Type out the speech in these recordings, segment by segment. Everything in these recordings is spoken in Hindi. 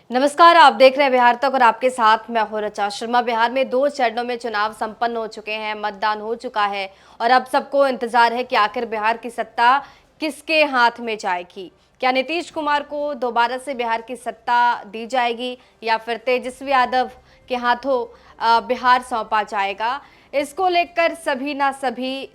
नमस्कार, आप देख रहे हैं बिहार तक और आपके साथ मैं हूं रचा शर्मा। बिहार में 2 चरणों में चुनाव संपन्न हो चुके हैं, मतदान हो चुका है और अब सबको इंतजार है कि आखिर बिहार की सत्ता किसके हाथ में जाएगी। क्या नीतीश कुमार को दोबारा से बिहार की सत्ता दी जाएगी या फिर तेजस्वी यादव के हाथों बिहार सौंपा जाएगा। इसको लेकर सभी ना सभी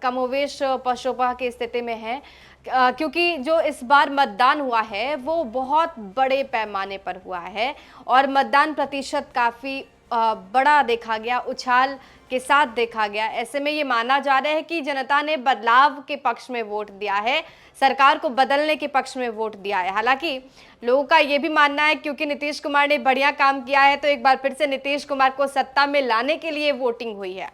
कमोवेश पशोपा की स्थिति में है, क्योंकि जो इस बार मतदान हुआ है वो बहुत बड़े पैमाने पर हुआ है और मतदान प्रतिशत काफ़ी बड़ा देखा गया, उछाल के साथ देखा गया। ऐसे में ये माना जा रहा है कि जनता ने बदलाव के पक्ष में वोट दिया है, सरकार को बदलने के पक्ष में वोट दिया है। हालांकि लोगों का ये भी मानना है क्योंकि नीतीश कुमार ने बढ़िया काम किया है तो एक बार फिर से नीतीश कुमार को सत्ता में लाने के लिए वोटिंग हुई है।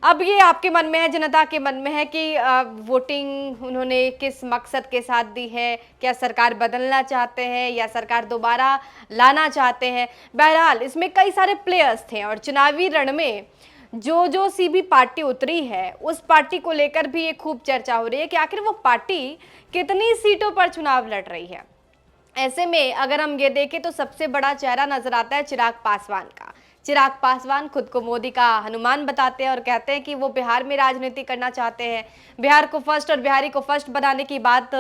अब ये आपके मन में है, जनता के मन में है कि वोटिंग उन्होंने किस मकसद के साथ दी है। क्या सरकार बदलना चाहते हैं या सरकार दोबारा लाना चाहते हैं। बहरहाल इसमें कई सारे प्लेयर्स थे और चुनावी रण में जो सी भी पार्टी उतरी है उस पार्टी को लेकर भी ये खूब चर्चा हो रही है कि आखिर वो पार्टी कितनी सीटों पर चुनाव लड़ रही है। ऐसे में अगर हम ये देखें तो सबसे बड़ा चेहरा नजर आता है चिराग पासवान का। चिराग पासवान खुद को मोदी का हनुमान बताते हैं और कहते हैं कि वो बिहार में राजनीति करना चाहते हैं। बिहार को फर्स्ट और बिहारी को फर्स्ट बनाने की बात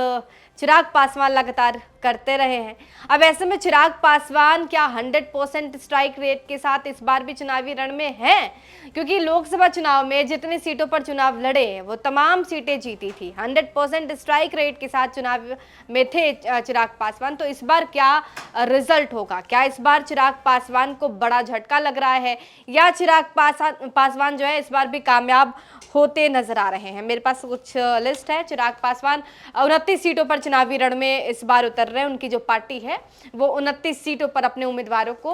चिराग पासवान लगातार करते रहे हैं। अब ऐसे में चिराग पासवान क्या 100% स्ट्राइक रेट के साथ इस बार भी चुनावी रण में हैं? क्योंकि लोकसभा चुनाव में जितनी सीटों पर चुनाव लड़े वो तमाम सीटें जीती थी। 100% स्ट्राइक रेट के साथ चुनाव में थे चिराग पासवान। तो इस बार क्या रिजल्ट होगा? क्या इस बार चिराग पासवान को बड़ा झटका लग रहा है या चिराग पासवान जो है इस बार भी कामयाब होते नजर आ रहे हैं? मेरे पास कुछ लिस्ट है। चिराग पासवान 29 सीटों पर चुनावी रण में इस बार उतर रहे हैं। उनकी जो पार्टी है वो 29 सीटों पर अपने उम्मीदवारों को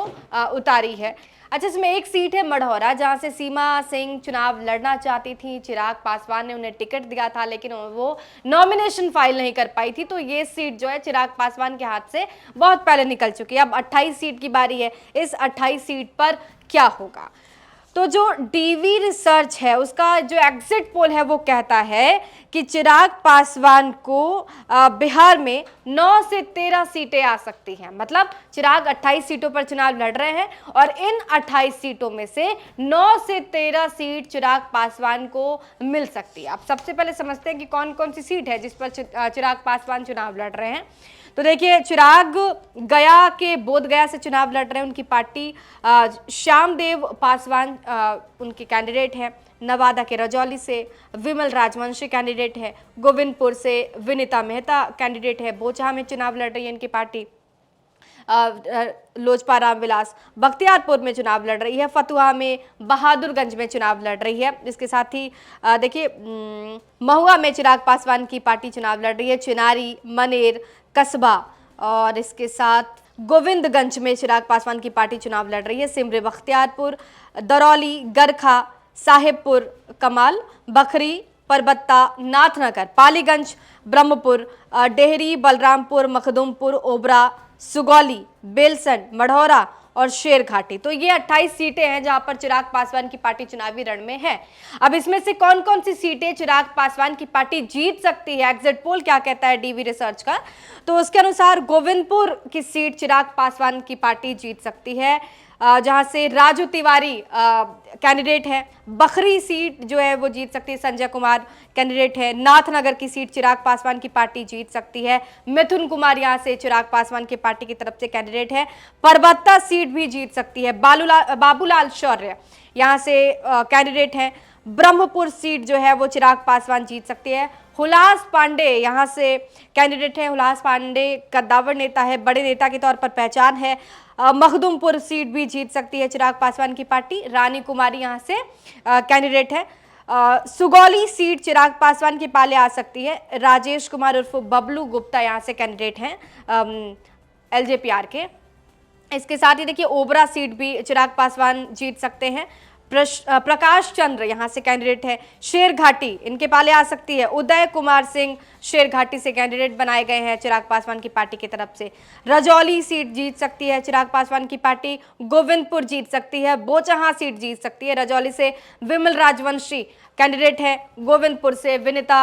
उतारी है। अच्छा, इसमें एक सीट है मढ़ौरा, जहां से सीमा सिंह चुनाव लड़ना चाहती थी। चिराग पासवान ने उन्हें टिकट दिया था लेकिन वो नॉमिनेशन फाइल नहीं कर पाई थी। तो ये सीट जो है चिराग पासवान के हाथ से बहुत पहले निकल चुकी है। अब 28 सीट की बारी है। इस 28 सीट पर क्या होगा? तो जो डीवी रिसर्च है उसका जो एग्जिट पोल है वो कहता है कि चिराग पासवान को बिहार में 9 से 13 सीटें आ सकती हैं। मतलब चिराग 28 सीटों पर चुनाव लड़ रहे हैं और इन 28 सीटों में से 9 से 13 सीट चिराग पासवान को मिल सकती है। अब सबसे पहले समझते हैं कि कौन कौन सी सीट है जिस पर चिराग पासवान चुनाव लड़ रहे हैं। तो देखिए, चिराग गया के बोधगया से चुनाव लड़ रहे हैं। उनकी पार्टी श्यामदेव पासवान उनके कैंडिडेट हैं। नवादा के रजौली से विमल राजवंशी कैंडिडेट है। गोविंदपुर से विनीता मेहता कैंडिडेट है। बोचहा में चुनाव लड़ रही है इनकी पार्टी लोजपा रामविलास। बख्तियारपुर में चुनाव लड़ रही है। फतुहा में, बहादुरगंज में चुनाव लड़ रही है। इसके साथ ही देखिए, महुआ में चिराग पासवान की पार्टी चुनाव लड़ रही है। चिनारी, मनेर, कस्बा और इसके साथ गोविंदगंज में चिराग पासवान की पार्टी चुनाव लड़ रही है। सिमरी, बख्तियारपुर, दरौली, गरखा, साहेबपुर कमाल, बखरी, परबत्ता, नाथनगर, पालीगंज, ब्रह्मपुर, डेहरी, बलरामपुर, मखदुमपुर, ओबरा, सुगौली, बेलसंड, मढ़ौरा और शेरघाटी। तो ये 28 सीटें हैं जहां पर चिराग पासवान की पार्टी चुनावी रण में है। अब इसमें से कौन कौन सी सीटें चिराग पासवान की पार्टी जीत सकती है, एग्जिट पोल क्या कहता है डीवी रिसर्च का, तो उसके अनुसार गोविंदपुर की सीट चिराग पासवान की पार्टी जीत सकती है, जहां से राजू तिवारी कैंडिडेट है। बखरी सीट जो है वो जीत सकती है, संजय कुमार कैंडिडेट है। नाथनगर की सीट चिराग पासवान की पार्टी जीत सकती है। मिथुन कुमार यहां से चिराग पासवान की पार्टी की तरफ से कैंडिडेट है। परबत्ता सीट भी जीत सकती है। बाबूलाल शौर्य यहां से कैंडिडेट है। ब्रह्मपुर सीट जो है वो चिराग पासवान जीत सकती है। हुलास पांडे यहाँ से कैंडिडेट है। हुलास पांडे कद्दावर नेता है, बड़े नेता के तौर पर पहचान है। मखदुमपुर सीट भी जीत सकती है चिराग पासवान की पार्टी। रानी कुमारी यहाँ से कैंडिडेट है। सुगौली सीट चिराग पासवान के पाले आ सकती है। राजेश कुमार उर्फ बबलू गुप्ता यहाँ से कैंडिडेट हैं एलजेपीआर के। इसके साथ ही देखिए, ओबरा सीट भी चिराग पासवान जीत सकते हैं। प्रकाश चंद्र यहाँ से कैंडिडेट है। शेरघाटी इनके पाले आ सकती है। उदय कुमार सिंह शेरघाटी से कैंडिडेट बनाए गए हैं चिराग पासवान की पार्टी की तरफ से। रजौली सीट जीत सकती है चिराग पासवान की पार्टी। गोविंदपुर जीत सकती है। बोचहां सीट जीत सकती है। रजौली से विमल राजवंशी कैंडिडेट है। गोविंदपुर से विनीता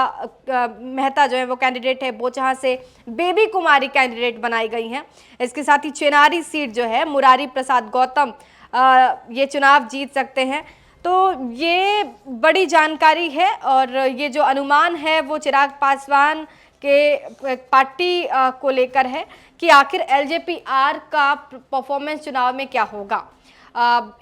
मेहता जो है वो कैंडिडेट है। बोचहां से बेबी कुमारी कैंडिडेट बनाई गई हैं। इसके साथ ही चेनारी सीट जो है मुरारी प्रसाद गौतम ये चुनाव जीत सकते हैं। तो ये बड़ी जानकारी है और ये जो अनुमान है वो चिराग पासवान के पार्टी को लेकर है कि आखिर एलजेपी-आर का परफॉर्मेंस चुनाव में क्या होगा।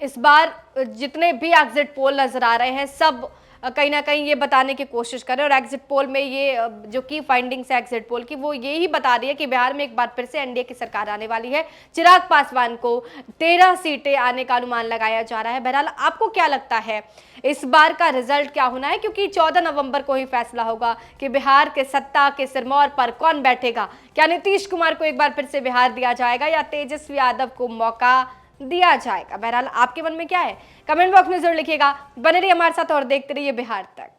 इस बार जितने भी एग्जिट पोल नजर आ रहे हैं सब कहीं ना कहीं ये बताने की कोशिश कर रहे हैं और एग्जिट पोल में ये जो की फाइंडिंग्स है एग्जिट पोल की वो ये ही बता रही है कि बिहार में एक बार फिर से एनडीए की सरकार आने वाली है। चिराग पासवान को 13 सीटें आने का अनुमान लगाया जा रहा है। बहरहाल आपको क्या लगता है इस बार का रिजल्ट क्या होना है, क्योंकि 14 नवंबर को ही फैसला होगा कि बिहार के सत्ता के सिरमौर पर कौन बैठेगा। क्या नीतीश कुमार को एक बार फिर से बिहार दिया जाएगा या तेजस्वी यादव को मौका दिया जाएगा। बहरहाल आपके मन में क्या है, कमेंट बॉक्स में जरूर लिखिएगा। बने रहिए हमारे साथ और देखते रहिए बिहार तक।